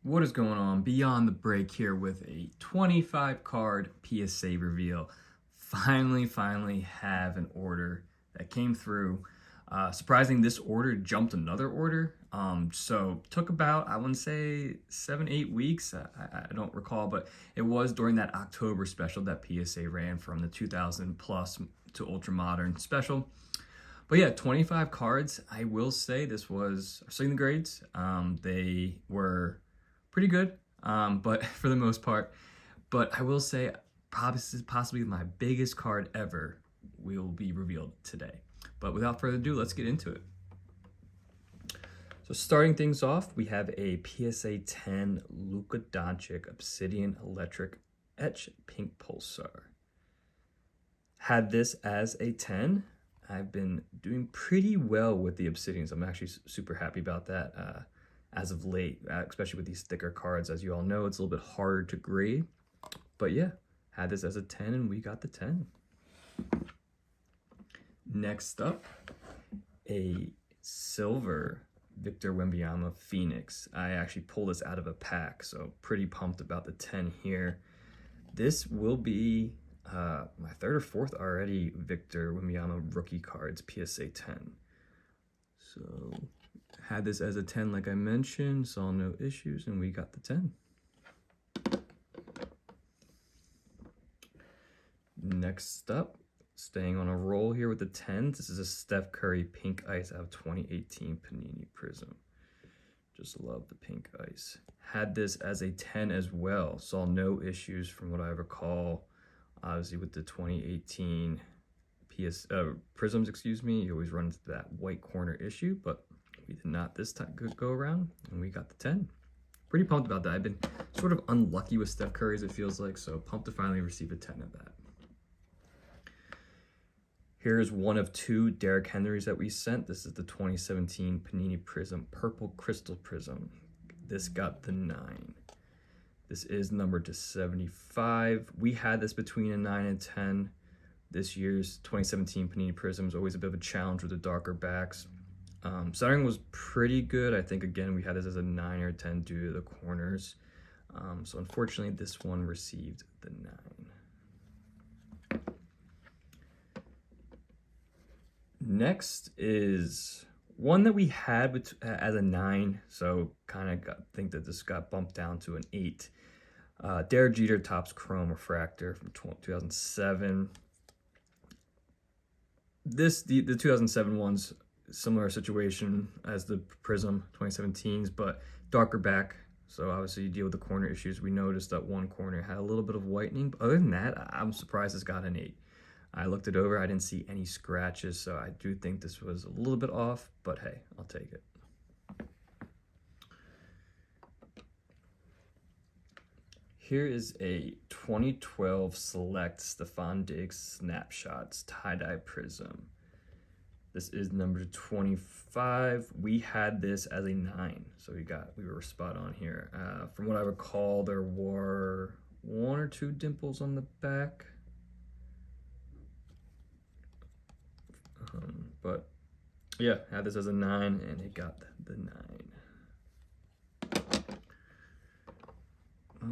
What is going on? Beyond the break here with a 25 card PSA reveal. Finally have an order that came through. Surprising, this order jumped another order. So took about, I wouldn't say 7-8 weeks. I don't recall, but it was during that October special that PSA ran from the 2000 plus to ultra modern special. But yeah, 25 cards. I will say this was seeing the grades. They were pretty good, but for the most part. But I will say, possibly my biggest card ever will be revealed today. But without further ado, let's get into it. So starting things off, we have a PSA 10 Luca Donic Obsidian Electric Etch Pink Pulsar. Had this as a 10. I've been doing pretty well with the Obsidians. I'm actually super happy about that as of late, especially with these thicker cards. As you all know, it's a little bit harder to grade. But yeah, had this as a 10 and we got the 10. Next up, a silver Victor Wembanyama Phoenix. I actually pulled this out of a pack, so pretty pumped about the 10 here. This will be my third or fourth already Victor Wembanyama rookie cards, PSA 10. So had this as a 10 like I mentioned, saw no issues, and we got the 10. Next up, staying on a roll here with the 10s, this is a Steph Curry Pink Ice out of 2018 Panini Prism. Just love the pink ice. Had this as a 10 as well, saw no issues from what I recall. Obviously with the 2018 Prisms, you always run into that white corner issue, but we did not this time go around, and we got the 10. Pretty pumped about that. I've been sort of unlucky with Steph Curry's, it feels like, so pumped to finally receive a 10 of that. Here's one of two Derrick Henrys that we sent. This is the 2017 Panini Prism Purple Crystal Prism. This got the 9. This is numbered to 75. We had this between a 9 and 10. This year's 2017 Panini Prism is always a bit of a challenge with the darker backs. Centering was pretty good. I think, again, we had this as a 9 or 10 due to the corners. So unfortunately, this one received the 9. Next is one that we had as a 9, so kind of think that this got bumped down to an 8. Derek Jeter Topps Chrome Refractor from 2007. The 2007 one's similar situation as the Prism 2017s, but darker back. So obviously you deal with the corner issues. We noticed that one corner had a little bit of whitening. But other than that, I'm surprised it's got an 8. I looked it over. I didn't see any scratches, so I do think this was a little bit off, but hey, I'll take it. Here is a 2012 Select Stefan Diggs Snapshots Tie-Dye Prism. This is number 25. We had this as a 9, so we were spot on here. From what I recall, there were 1 or 2 dimples on the back. But yeah, had this as a 9 and it got the 9.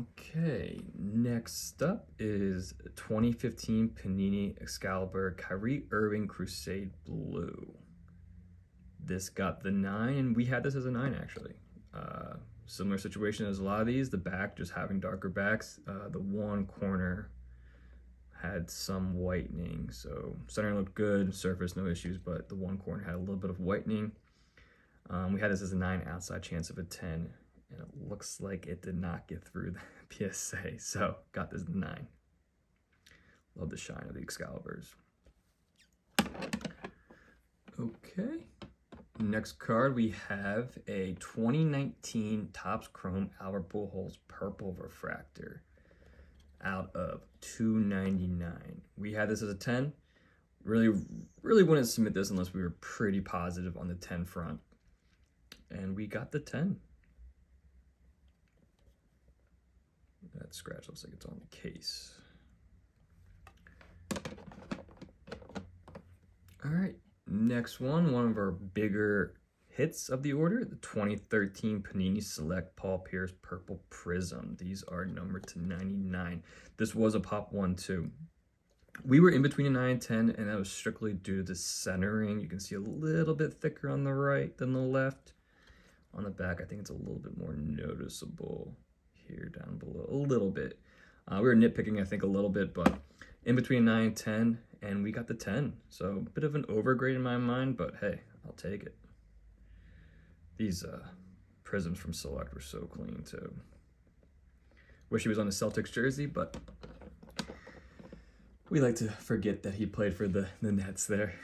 Okay, next up is 2015 Panini Excalibur Kyrie Irving Crusade Blue. This got the 9, and we had this as a 9 actually. Similar situation as a lot of these, the back just having darker backs. The one corner had some whitening, so center looked good, surface no issues, but the one corner had a little bit of whitening. We had this as a 9, outside chance of a 10, and it looks like it did not get through the PSA, so got this 9. Love the shine of the Excaliburs. Okay, next card we have a 2019 Topps Chrome Albert Pujols Purple Refractor out of 299. We had this as a 10. Really wouldn't submit this unless we were pretty positive on the 10 front. And we got the 10. That scratch looks like it's on the case. All right, next one of our bigger hits of the order, the 2013 Panini Select Paul Pierce Purple Prism. These are numbered to 99. This was a pop one too. We were in between a 9 and 10, and that was strictly due to the centering. You can see a little bit thicker on the right than the left. On the back, I think it's a little bit more noticeable here down below, a little bit. We were nitpicking, I think, a little bit, but in between 9 and 10, and we got the 10. So a bit of an overgrade in my mind, but hey, I'll take it. These prisms from Select were so clean too. Wish he was on a Celtics jersey, but we like to forget that he played for the Nets there.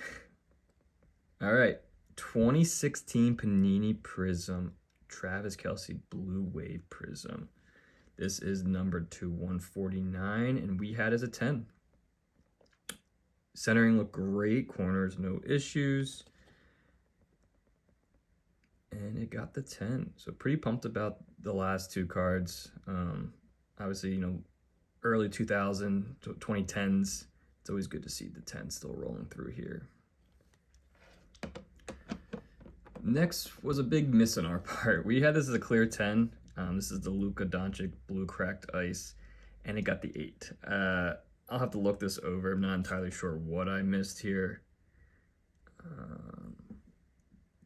All right, 2016 Panini Prism Travis Kelce Blue Wave Prism. This is numbered to 149, and we had as a 10. Centering looked great, corners no issues. And it got the 10. So pretty pumped about the last two cards. Obviously, you know, early 2000, 2010s. It's always good to see the 10 still rolling through here. Next was a big miss on our part. We had this as a clear 10. This is the Luca Donic Blue Cracked Ice, and it got the 8. I'll have to look this over. I'm not entirely sure what I missed here.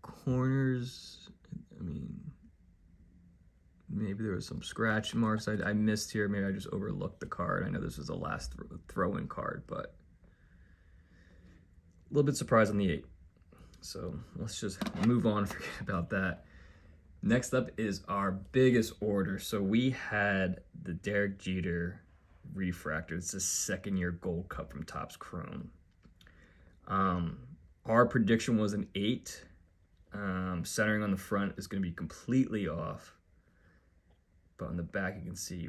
Corners, I mean, maybe there was some scratch marks I missed here. Maybe I just overlooked the card. I know this was the last throw-in card, but a little bit surprised on the 8. So let's just move on, forget about that. Next up is our biggest order. So we had the Derek Jeter refractor. It's a second-year gold cup from Topps Chrome. Our prediction was an 8. Centering on the front is going to be completely off. But on the back, you can see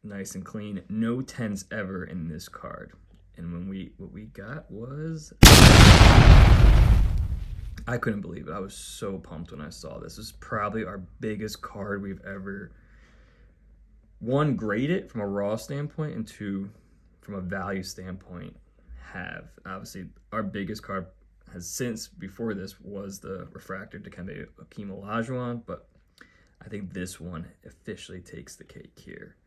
nice and clean. No 10s ever in this card. And what we got was... I couldn't believe it. I was so pumped when I saw this. This is probably our biggest card we've ever, one, graded from a raw standpoint, and two, from a value standpoint, have. Obviously, our biggest card has since, before this, was the refractor Dikembe Olajuwon, but I think this one officially takes the cake here.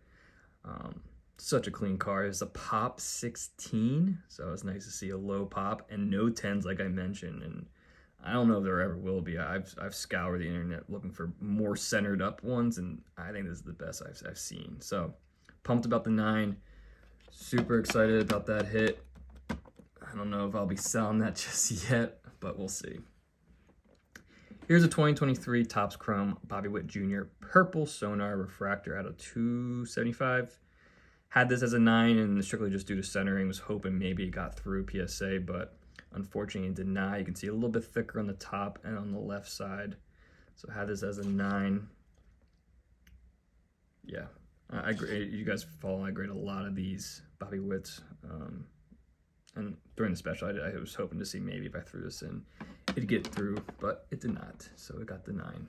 Such a clean card. It's a pop 16, so it's nice to see a low pop and no 10s like I mentioned. And I don't know if there ever will be. I've scoured the internet looking for more centered up ones, and I think this is the best I've seen. So pumped about the 9. Super excited about that hit. I don't know if I'll be selling that just yet, but we'll see. Here's a 2023 Topps Chrome Bobby Witt Jr. Purple Sonar Refractor out of 275. Had this as a 9, and strictly just due to centering. Was hoping maybe it got through PSA, but unfortunately it did not. You can see a little bit thicker on the top and on the left side. So had this as a 9. Yeah, I you guys follow. I grade a lot of these Bobby Witts. And during the special, I was hoping to see maybe if I threw this in, it'd get through, but it did not. So it got the 9.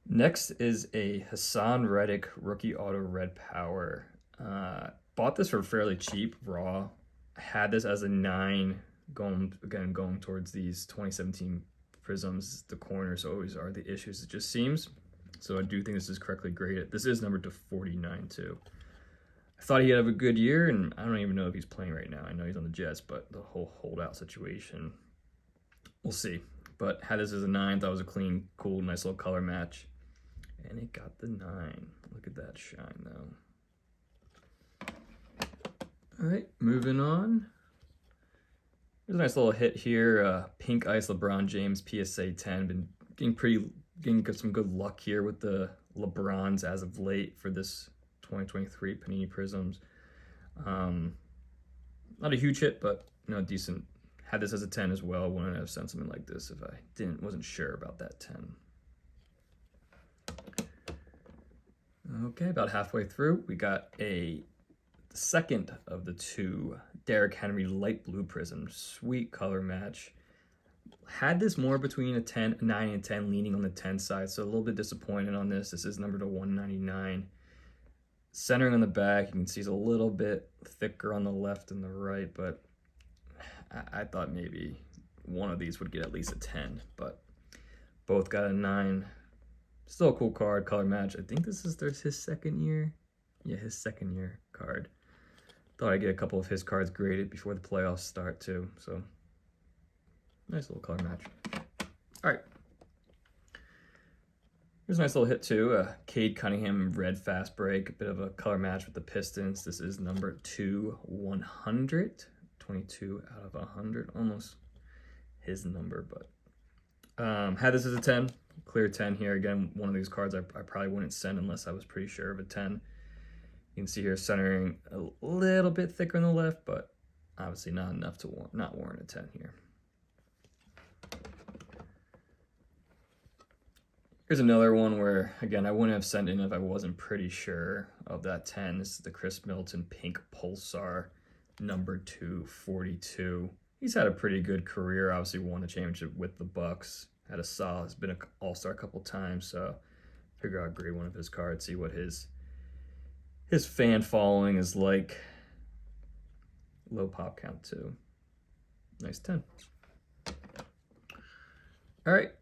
Next is a Hassan Reddick Rookie Auto Red Power. Bought this for fairly cheap, raw. Had this as a 9, going towards these 2017 Prisms. The corners always are the issues, it just seems. So I do think this is correctly graded. This is numbered to 49 too. I thought he'd have a good year, and I don't even know if he's playing right now. I know he's on the Jets, but the whole holdout situation, we'll see. But had this as a 9, thought it was a clean, cool, nice little color match. And it got the 9. Look at that shine, though. All right, moving on. There's a nice little hit here. Pink Ice LeBron James PSA 10. Been getting some good luck here with the LeBrons as of late for this 2023 Panini Prisms. Not a huge hit, but decent. Had this as a 10 as well. Wouldn't have sent something like this if I wasn't sure about that 10. Okay, about halfway through, we got the second of the 2 Derrick Henry light blue prism. Sweet color match. Had this more between a 9 and 10, leaning on the 10 side, so a little bit disappointed on this. This is numbered to 199. Centering on the back, you can see it's a little bit thicker on the left and the right, but I thought maybe one of these would get at least a 10, but both got a 9. Still a cool card, color match. I think this is his second year. Yeah, his second year card. Thought I'd get a couple of his cards graded before the playoffs start too. So nice little color match. All right. Here's a nice little hit too. Cade Cunningham red fast break. A bit of a color match with the Pistons. This is number 2/100. 22 out of 100. Almost his number, but had this as a 10. Clear 10 here. Again, one of these cards I probably wouldn't send unless I was pretty sure of a 10. You can see here centering a little bit thicker on the left, but obviously not enough to not warrant a 10 here. Here's another one where, again, I wouldn't have sent in if I wasn't pretty sure of that 10. This is the Chris Milton Pink Pulsar, number 242. He's had a pretty good career. Obviously won the championship with the Bucks. Had a solid, has been an all-star a couple times, so figure I'd grade one of his cards, see what his fan following is like. Low pop count too. Nice 10. All right,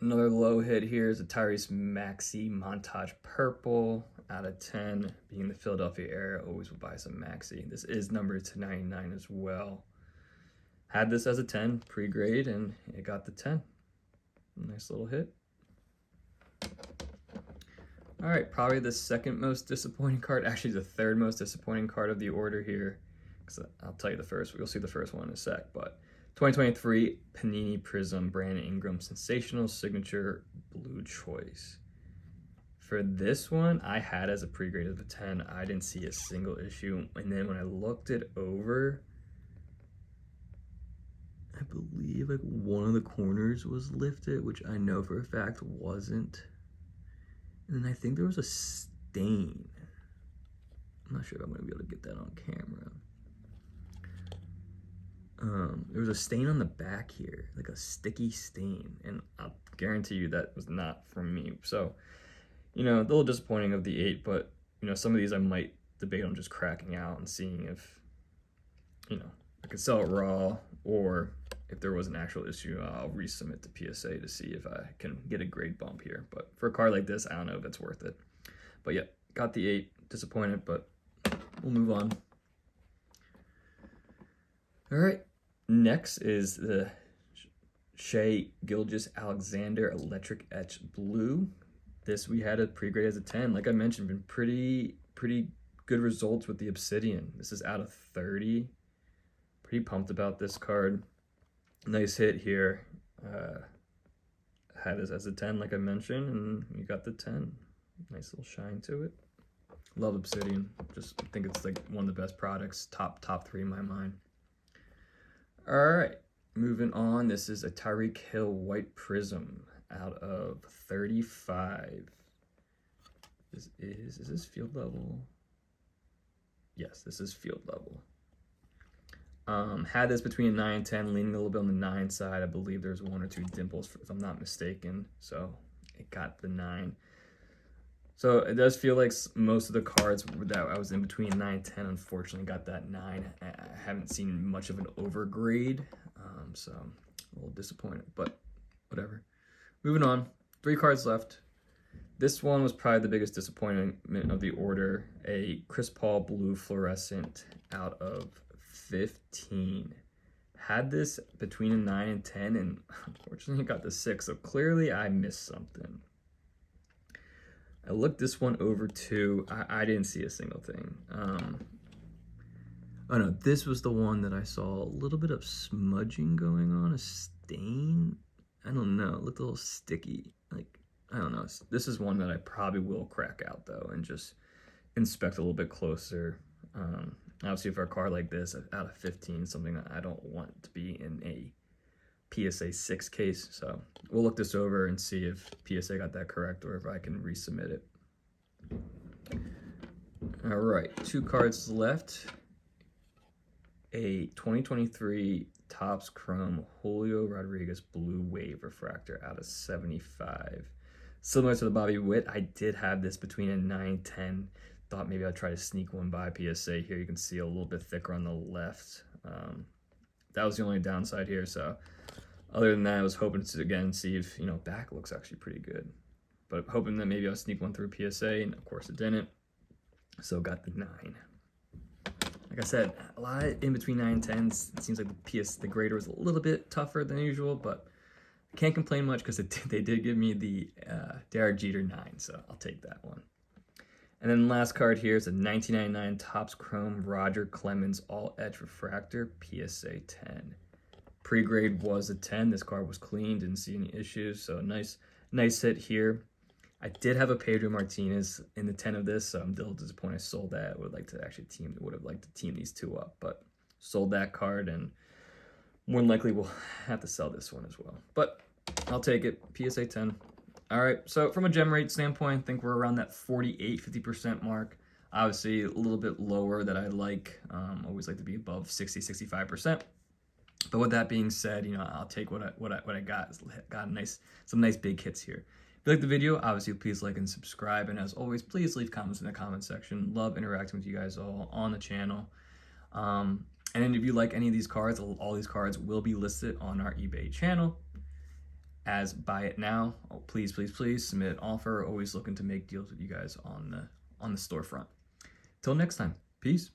another low hit here is a Tyrese Maxi Montage Purple out of 10. Being in the Philadelphia area, always will buy some Maxi. This is numbered to 99 as well. Had this as a 10 pre-grade, and it got the 10. Nice little hit. All right, probably the second most disappointing card. Actually, the third most disappointing card of the order here. Because I'll tell you the first. We'll see the first one in a sec. But 2023 Panini Prism Brandon Ingram Sensational Signature Blue Choice. For this one, I had as a pre-grade of a 10. I didn't see a single issue. And then when I looked it over, I believe like one of the corners was lifted, which I know for a fact wasn't. And then I think there was a stain. I'm not sure if I'm going to be able to get that on camera. There was a stain on the back here, like a sticky stain. And I'll guarantee you that was not from me. So, you know, a little disappointing of the 8, but, you know, some of these I might debate on just cracking out and seeing if, you know, I could sell it raw, or if there was an actual issue, I'll resubmit to PSA to see if I can get a grade bump here. But for a card like this, I don't know if it's worth it. But yeah, got the 8. Disappointed, but we'll move on. All right, next is the Shai Gilgeous-Alexander Electric Etch Blue. This we had a pre-grade as a 10. Like I mentioned, been pretty good results with the Obsidian. This is out of 30. Pretty pumped about this card. Nice hit here. Had this as a 10, like I mentioned, and you got the 10. Nice little shine to it. Love Obsidian. Just think it's like one of the best products. Top 3 in my mind. All right, moving on. This is a Tyreek Hill White Prism out of 35. Is this field level? Yes, this is field level. Had this between 9 and 10, leaning a little bit on the 9 side. I believe there's 1 or 2 dimples, if I'm not mistaken. So it got the 9. So it does feel like most of the cards that I was in between 9 and 10, unfortunately, got that 9. I haven't seen much of an overgrade, so I'm a little disappointed, but whatever. Moving on, 3 cards left. This one was probably the biggest disappointment of the order. A Chris Paul Blue Fluorescent out of 15. Had this between a 9 and 10, and unfortunately got the 6, so clearly I missed something. I looked this one over too. I didn't see a single thing. Oh no, this was the one that I saw a little bit of smudging going on, a stain. I don't know, it looked a little sticky. Like, I don't know. This is one that I probably will crack out though and just inspect a little bit closer. Obviously for a card like this, out of 15, something that I don't want to be in a PSA 6 case. So we'll look this over and see if PSA got that correct or if I can resubmit it. All right, 2 cards left. A 2023 Topps Chrome Julio Rodriguez Blue Wave Refractor out of 75. Similar to the Bobby Witt, I did have this between a 9 and 10. Thought maybe I'd try to sneak one by PSA here. You can see a little bit thicker on the left. that was the only downside here. So other than that, I was hoping to, again, see if, back looks actually pretty good. But hoping that maybe I'll sneak one through PSA, and of course it didn't. So got the 9. Like I said, a lot in between 9 and 10s. It seems like the grader was a little bit tougher than usual, but I can't complain much because they did give me the Derek Jeter 9, so I'll take that one. And then the last card here is a 1999 Topps Chrome Roger Clemens All Edge Refractor PSA 10. Pre-grade was a 10. This card was clean, didn't see any issues, so nice hit here. I did have a Pedro Martinez in the 10 of this, so I'm still disappointed I sold that. I would have liked to team these two up, but sold that card, and more than likely we'll have to sell this one as well. But I'll take it. PSA 10. All right, so from a gem rate standpoint, I think we're around that 48-50% mark. Obviously, a little bit lower that I like. Always like to be above 60-65%. But with that being said, I'll take what I got. Got some nice big hits here. If you like the video, obviously please like and subscribe. And as always, please leave comments in the comment section. Love interacting with you guys all on the channel. And then if you like any of these cards, all these cards will be listed on our eBay channel as buy it now. Oh, please submit an offer. Always looking to make deals with you guys on the storefront. Till next time, peace.